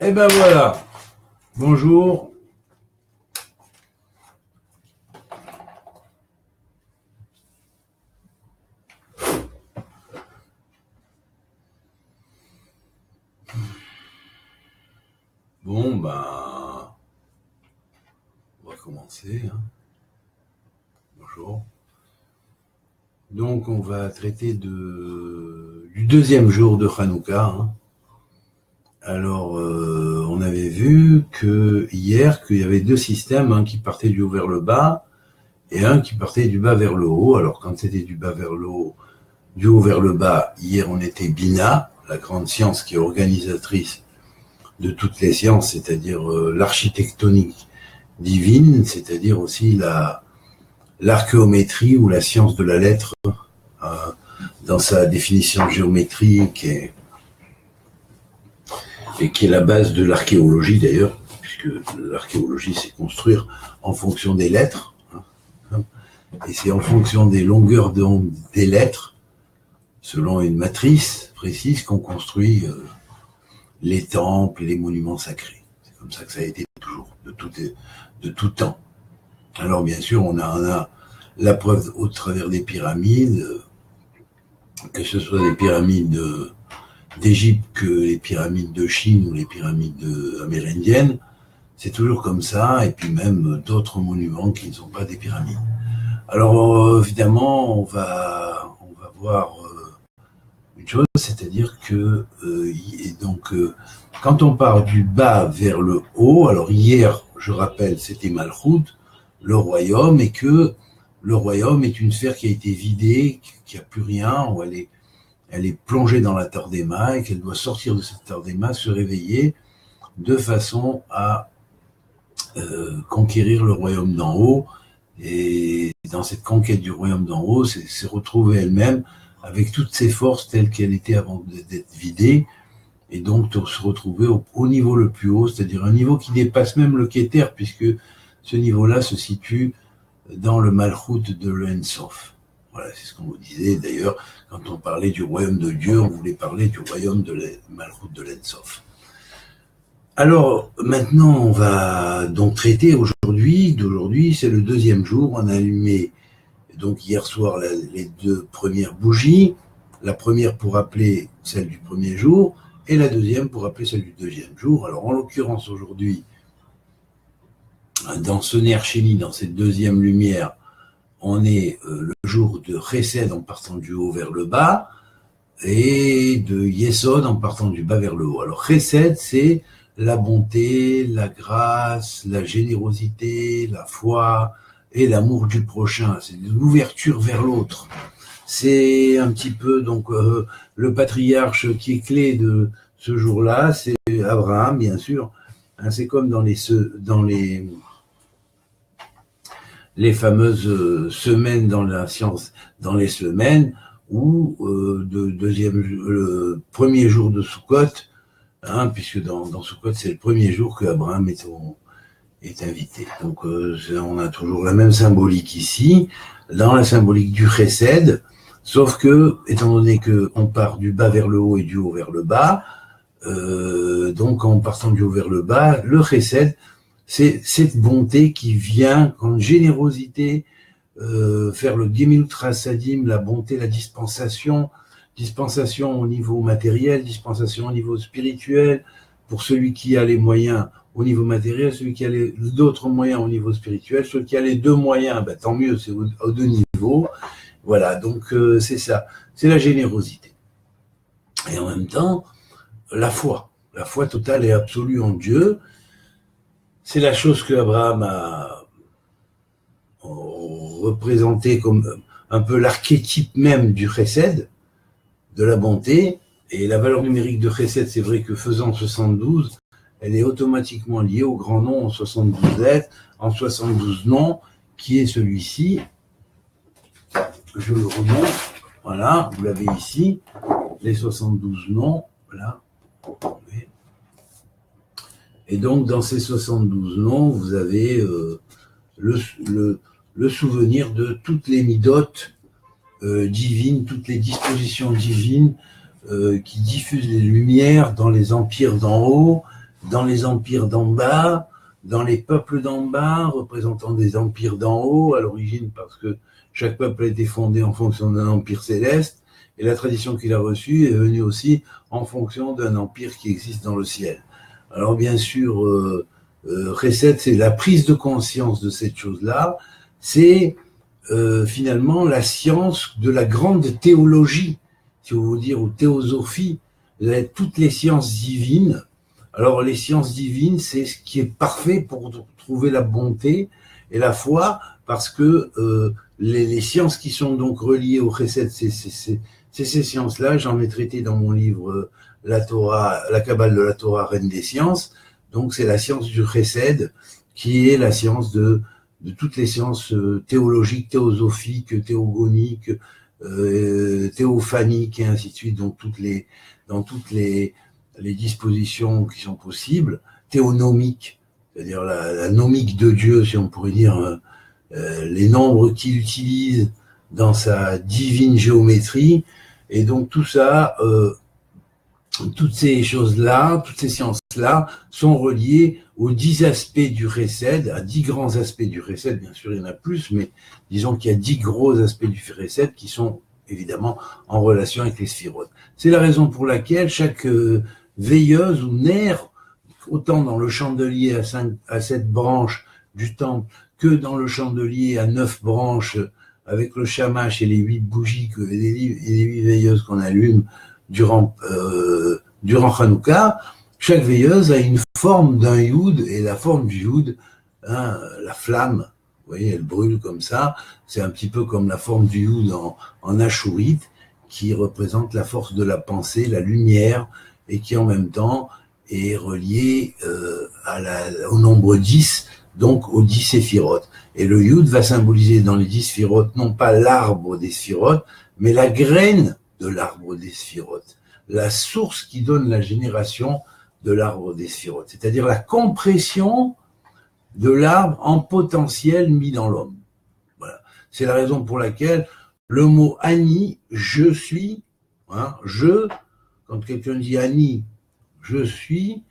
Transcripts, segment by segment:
Eh ben voilà, bonjour. Bon, ben, on va commencer. Bonjour. Donc, on va traiter du deuxième jour de Hanouka. Alors, on avait vu hier qu'il y avait deux systèmes, un qui partait du haut vers le bas et un qui partait du bas vers le haut. Alors, quand c'était du bas vers le haut, du haut vers le bas, hier on était Bina, la grande science qui est organisatrice de toutes les sciences, c'est-à-dire l'architectonique divine, c'est-à-dire aussi l'archéométrie ou la science de la lettre dans sa définition géométrique et qui est la base de l'archéologie d'ailleurs, puisque l'archéologie c'est construire en fonction des lettres, et c'est en fonction des longueurs d'onde des lettres, selon une matrice précise, qu'on construit les temples et les monuments sacrés. C'est comme ça que ça a été toujours, de tout temps. Alors bien sûr, on a la preuve au travers des pyramides, que ce soit les pyramides d'Égypte que les pyramides de Chine ou les pyramides amérindiennes, c'est toujours comme ça, et puis même d'autres monuments qui ne sont pas des pyramides. Alors évidemment, on va voir une chose, c'est-à-dire que quand on part du bas vers le haut, alors hier, je rappelle, c'était Malchut, le royaume, et que le royaume est une sphère qui a été vidée, qui n'a plus rien, où elle est plongée dans la Tardema et qu'elle doit sortir de cette Tardema, se réveiller de façon à conquérir le royaume d'en haut. Et dans cette conquête du royaume d'en haut, c'est retrouver elle-même avec toutes ses forces telles qu'elle était avant d'être vidée, et donc de se retrouver au niveau le plus haut, c'est-à-dire un niveau qui dépasse même le Keter, puisque ce niveau-là se situe dans le Malchut de l'En-Sof. Voilà, c'est ce qu'on vous disait d'ailleurs, quand on parlait du royaume de Dieu, on voulait parler du royaume de Malchut de l'En-Sof. Alors, maintenant, on va donc traiter d'aujourd'hui, c'est le deuxième jour, on a allumé donc hier soir les deux premières bougies, la première pour rappeler celle du premier jour, et la deuxième pour rappeler celle du deuxième jour. Alors, en l'occurrence, aujourd'hui, dans ce Ner Sheni, dans cette deuxième lumière, on est le jour de Chesed en partant du haut vers le bas, et de Yesod en partant du bas vers le haut. Alors, Chesed, c'est la bonté, la grâce, la générosité, la foi et l'amour du prochain. C'est l'ouverture vers l'autre. C'est un petit peu donc le patriarche qui est clé de ce jour-là, c'est Abraham, bien sûr. C'est comme dans les fameuses semaines dans la science, dans les semaines où le premier jour de Sukkot, puisque dans Sukkot c'est le premier jour que Abraham est invité. Donc on a toujours la même symbolique ici, dans la symbolique du Chesed, sauf que, étant donné qu'on part du bas vers le haut et du haut vers le bas, donc en partant du haut vers le bas, le Chesed, c'est cette bonté qui vient en générosité, faire le Gemilut Chasadim, la bonté, la dispensation au niveau matériel, dispensation au niveau spirituel, pour celui qui a les moyens au niveau matériel, celui qui a d'autres moyens au niveau spirituel, celui qui a les deux moyens, tant mieux, c'est aux deux niveaux. Voilà, donc c'est ça, c'est la générosité. Et en même temps, la foi totale et absolue en Dieu, c'est la chose que Abraham a représenté comme un peu l'archétype même du Chesed, de la bonté. Et la valeur numérique de Chesed, c'est vrai que faisant 72, elle est automatiquement liée au grand nom en 72 lettres, en 72 noms, qui est celui-ci. Je le remonte, voilà, vous l'avez ici, les 72 noms, voilà. Et donc, dans ces 72 noms, vous avez le souvenir de toutes les midotes divines, toutes les dispositions divines qui diffusent les lumières dans les empires d'en haut dans les empires d'en bas, dans les peuples d'en bas, représentant des empires d'en haut, à l'origine, parce que chaque peuple a été fondé en fonction d'un empire céleste, et la tradition qu'il a reçue est venue aussi en fonction d'un empire qui existe dans le ciel. Alors bien sûr, Chesed, c'est la prise de conscience de cette chose-là, c'est finalement la science de la grande théologie, si vous voulez dire, ou théosophie. Vous avez toutes les sciences divines. Alors les sciences divines, c'est ce qui est parfait pour trouver la bonté et la foi, parce que les sciences qui sont donc reliées au Chesed, c'est ces sciences-là. J'en ai traité dans mon livre La Torah, la Kabbale de la Torah, reine des sciences. Donc c'est la science du Chesed qui est la science de toutes les sciences théologiques, théosophiques, théogoniques, théophaniques et ainsi de suite, donc dans toutes les dispositions qui sont possibles, théonomiques, c'est-à-dire la nomique de Dieu, si on pourrait dire, les nombres qu'il utilise dans sa divine géométrie, et donc tout ça, toutes ces choses-là, toutes ces sciences-là sont reliées aux 10 aspects du Chesed, à 10 grands aspects du Chesed, bien sûr il y en a plus, mais disons qu'il y a 10 gros aspects du Chesed qui sont évidemment en relation avec les sphirotes. C'est la raison pour laquelle chaque veilleuse ou nerf, autant dans le chandelier à 7 branches du temple que dans le chandelier à 9 branches avec le shamash et les 8 bougies et les 8 veilleuses qu'on allume durant Hanouka, chaque veilleuse a une forme d'un youd, et la forme du youd, la flamme, vous voyez, elle brûle comme ça, c'est un petit peu comme la forme du youd en ashurite, qui représente la force de la pensée, la lumière, et qui en même temps est reliée au nombre 10, donc aux 10 séphirotes. Et le youd va symboliser dans les 10 séphirotes, non pas l'arbre des séphirotes, mais la graine de l'arbre des sphirotes, la source qui donne la génération de l'arbre des sphirotes, c'est-à-dire la compression de l'arbre en potentiel mis dans l'homme. Voilà. C'est la raison pour laquelle le mot Ani, je suis, quand quelqu'un dit Ani, je suis,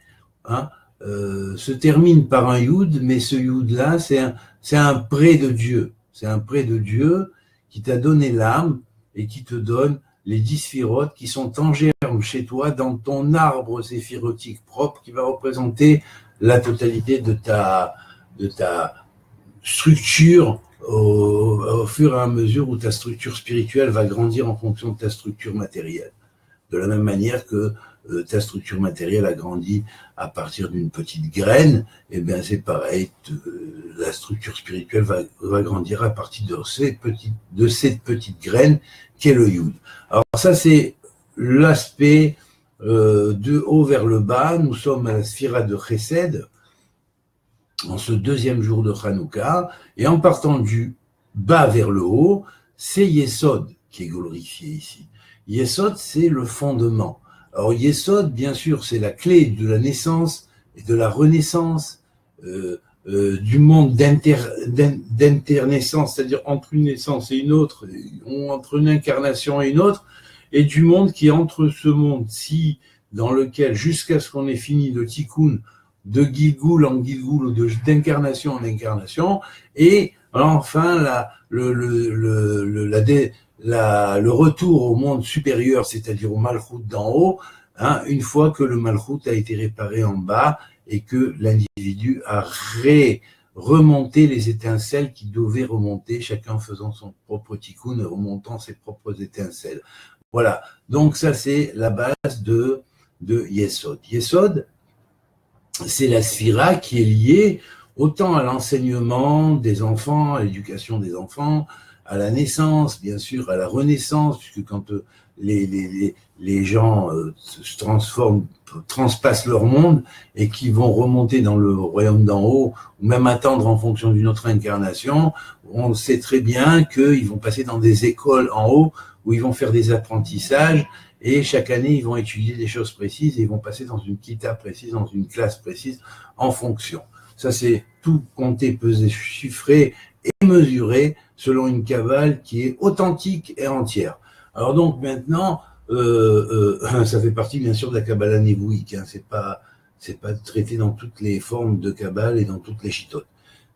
se termine par un youd, mais ce youd-là, c'est un prêt de Dieu. C'est un prêt de Dieu qui t'a donné l'âme et qui te donne les 10 sphirotes qui sont en germe chez toi dans ton arbre séphirotique propre qui va représenter la totalité de ta structure au fur et à mesure où ta structure spirituelle va grandir en fonction de ta structure matérielle. De la même manière que ta structure matérielle a grandi à partir d'une petite graine, et bien c'est pareil, la structure spirituelle va grandir à partir de cette petite graine qui est le Yud. Alors ça c'est l'aspect de haut vers le bas. Nous sommes à la sphira de Chesed, en ce deuxième jour de Hanouka, et en partant du bas vers le haut, c'est Yesod qui est glorifié ici. Yesod, c'est le fondement. Alors Yesod, bien sûr, c'est la clé de la naissance et de la renaissance, du monde d'internaissance, c'est-à-dire entre une naissance et une autre, entre une incarnation et une autre, et du monde qui est entre ce monde-ci, dans lequel, jusqu'à ce qu'on ait fini le tikkun, de Gilgul en Gilgul, ou d'incarnation en incarnation, et enfin le retour au monde supérieur, c'est-à-dire au Malchut d'en haut, une fois que le Malchut a été réparé en bas et que l'individu a remonté les étincelles qui devaient remonter, chacun faisant son propre tikkun et remontant ses propres étincelles. Voilà, donc ça c'est la base de Yesod. Yesod, c'est la sphira qui est liée autant à l'enseignement des enfants, à l'éducation des enfants, à la naissance, bien sûr, à la renaissance, puisque quand les gens se transforment, transpassent leur monde et qui vont remonter dans le royaume d'en haut, ou même attendre en fonction d'une autre incarnation, on sait très bien qu'ils vont passer dans des écoles en haut où ils vont faire des apprentissages et chaque année, ils vont étudier des choses précises et ils vont passer dans une kita précise, dans une classe précise en fonction. Ça, c'est tout compté, pesé, chiffré et mesuré selon une Kabbale qui est authentique et entière. Alors donc maintenant, ça fait partie bien sûr de la Kabbala névouïque, c'est pas traité dans toutes les formes de Kabbale et dans toutes les chitotes.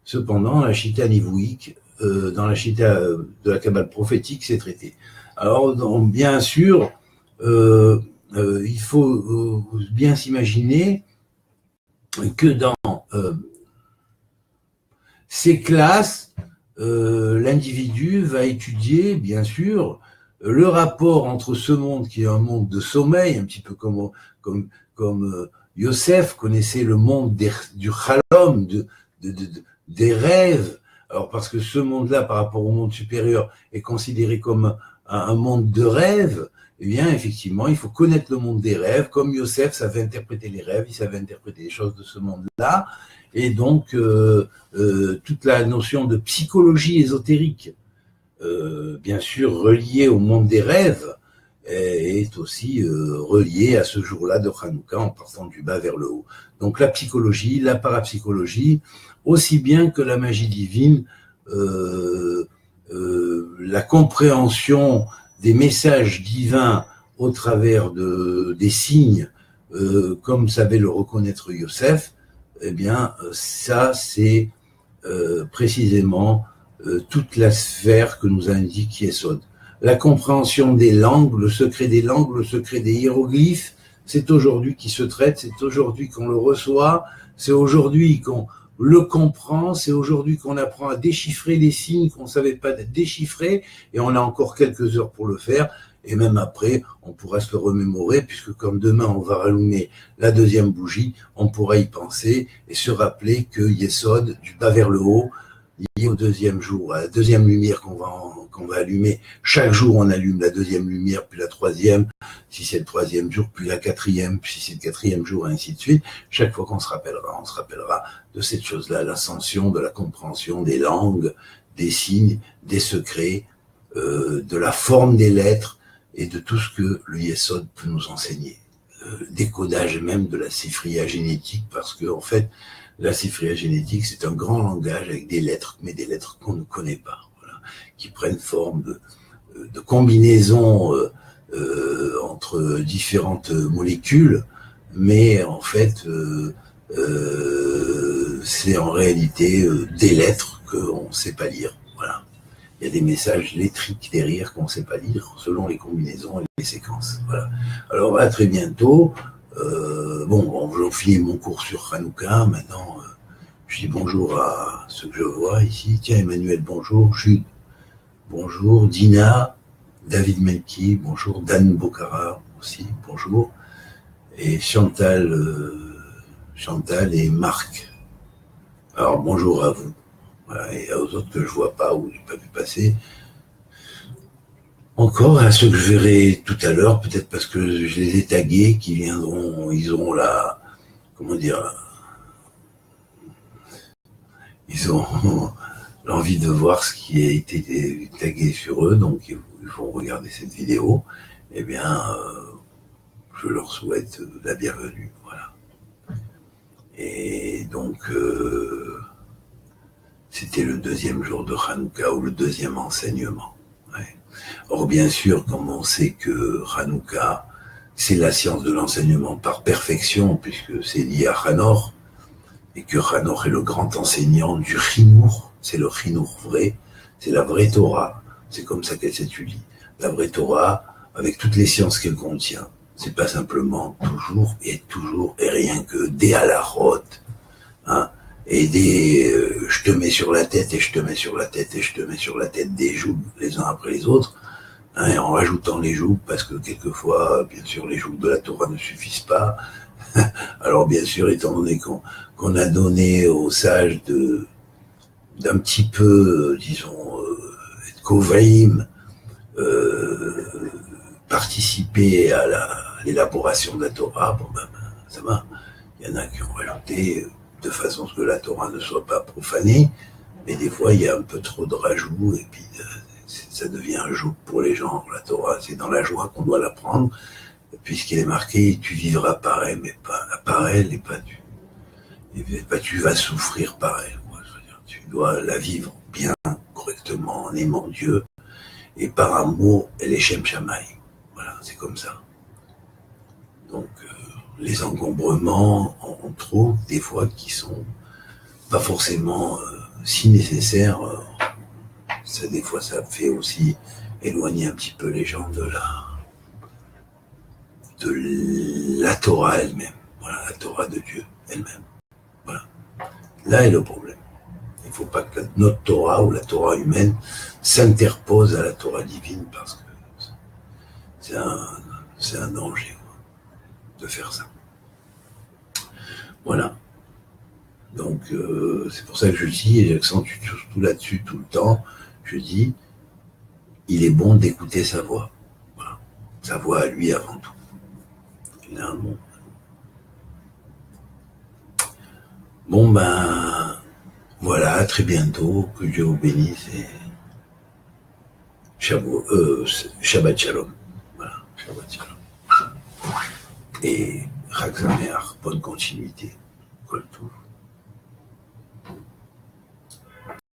Cependant, la chita nivouïque, dans la chita de la Kabbale prophétique, c'est traité. Alors, donc, bien sûr, il faut bien s'imaginer que dans ces classes, l'individu va étudier, bien sûr, le rapport entre ce monde qui est un monde de sommeil, un petit peu comme Yosef connaissait le monde du Chalom, des rêves. Alors parce que ce monde-là, par rapport au monde supérieur, est considéré comme un monde de rêves, eh bien, effectivement, il faut connaître le monde des rêves. Comme Yosef savait interpréter les rêves, il savait interpréter les choses de ce monde-là. Et donc, toute la notion de psychologie ésotérique, bien sûr reliée au monde des rêves, est aussi reliée à ce jour-là de Hanouka en partant du bas vers le haut. Donc la psychologie, la parapsychologie, aussi bien que la magie divine, la compréhension des messages divins au travers des signes, comme savait le reconnaître Yosef, eh bien, ça, c'est précisément toute la sphère que nous indique Yesod. La compréhension des langues, le secret des langues, le secret des hiéroglyphes, c'est aujourd'hui qui se traite, c'est aujourd'hui qu'on le reçoit, c'est aujourd'hui qu'on le comprend, c'est aujourd'hui qu'on apprend à déchiffrer les signes qu'on ne savait pas déchiffrer, et on a encore quelques heures pour le faire, et même après, on pourra se le remémorer, puisque comme demain on va rallumer la deuxième bougie, on pourra y penser et se rappeler que Yesod, du bas vers le haut, lié au deuxième jour, à la deuxième lumière qu'on va allumer. Chaque jour, on allume la deuxième lumière, puis la troisième, si c'est le troisième jour, puis la quatrième, puis si c'est le quatrième jour, et ainsi de suite. Chaque fois qu'on se rappellera de cette chose-là, l'ascension, de la compréhension des langues, des signes, des secrets, de la forme des lettres, et de tout ce que le Yesod peut nous enseigner. Décodage même de la sifria génétique, parce que en fait, la sifria génétique, c'est un grand langage avec des lettres, mais des lettres qu'on ne connaît pas, voilà, qui prennent forme de combinaisons entre différentes molécules, mais en fait, c'est en réalité des lettres qu'on ne sait pas lire, voilà. Il y a des messages lettriques derrière qu'on ne sait pas lire, selon les combinaisons et les séquences. Voilà. Alors, à très bientôt. J'en finis mon cours sur Hanouka. Maintenant, je dis bonjour à ceux que je vois ici. Tiens, Emmanuel, bonjour. Jude, bonjour. Dina, David Melki, bonjour. Dan Bocara aussi, bonjour. Et Chantal et Marc. Alors, bonjour à vous. Voilà, et aux autres que je vois pas ou j'ai pas vu passer. Encore à ceux que je verrai tout à l'heure, peut-être parce que je les ai tagués, qui viendront, ils auront ils ont l'envie de voir ce qui a été tagué sur eux, donc ils vont regarder cette vidéo. Eh bien, je leur souhaite la bienvenue, voilà. Et donc, c'était le deuxième jour de Hanouka, ou le deuxième enseignement. Ouais. Or, bien sûr, comme on sait que Hanouka, c'est la science de l'enseignement par perfection, puisque c'est lié à Hanor, et que Hanor est le grand enseignant du Chinour, c'est le Chinour vrai, c'est la vraie Torah, c'est comme ça qu'elle s'étudie. La vraie Torah, avec toutes les sciences qu'elle contient, c'est pas simplement toujours et rien que des halachot, hein, et je te mets sur la tête et je te mets sur la tête et je te mets sur la tête des jougs les uns après les autres, hein, et en rajoutant les jougs, parce que quelquefois, bien sûr, les jougs de la Torah ne suffisent pas. Alors bien sûr, étant donné qu'on a donné aux sages d'un petit peu, disons, Kovaïm, participer à l'élaboration de la Torah, ça va. Il y en a qui ont rajouté de façon à ce que la Torah ne soit pas profanée, mais des fois il y a un peu trop de rajouts et puis ça devient un joug pour les gens. La Torah, c'est dans la joie qu'on doit l'apprendre, puisqu'il est marqué tu vivras par elle, mais pas par elle, et pas tu vas souffrir par elle. Tu dois la vivre bien, correctement, en aimant Dieu, et par amour, elle est Shem Shamaï. Voilà, c'est comme ça. Donc, les encombrements, trop, des fois, qui sont pas forcément si nécessaires. Ça, des fois, ça fait aussi éloigner un petit peu les gens de la Torah elle-même. Voilà, la Torah de Dieu elle-même. Voilà. Là est le problème. Il ne faut pas que notre Torah ou la Torah humaine s'interpose à la Torah divine parce que c'est un danger de faire ça. Voilà. Donc c'est pour ça que je dis, et j'accentue surtout là-dessus tout le temps, je dis, il est bon d'écouter sa voix. Voilà. Sa voix à lui avant tout. Finalement. Bon ben, voilà, à très bientôt, que Dieu vous bénisse et Shabbat Shalom. Voilà, Shabbat Shalom. Et Chag Sameach, bonne continuité. Kol Tov.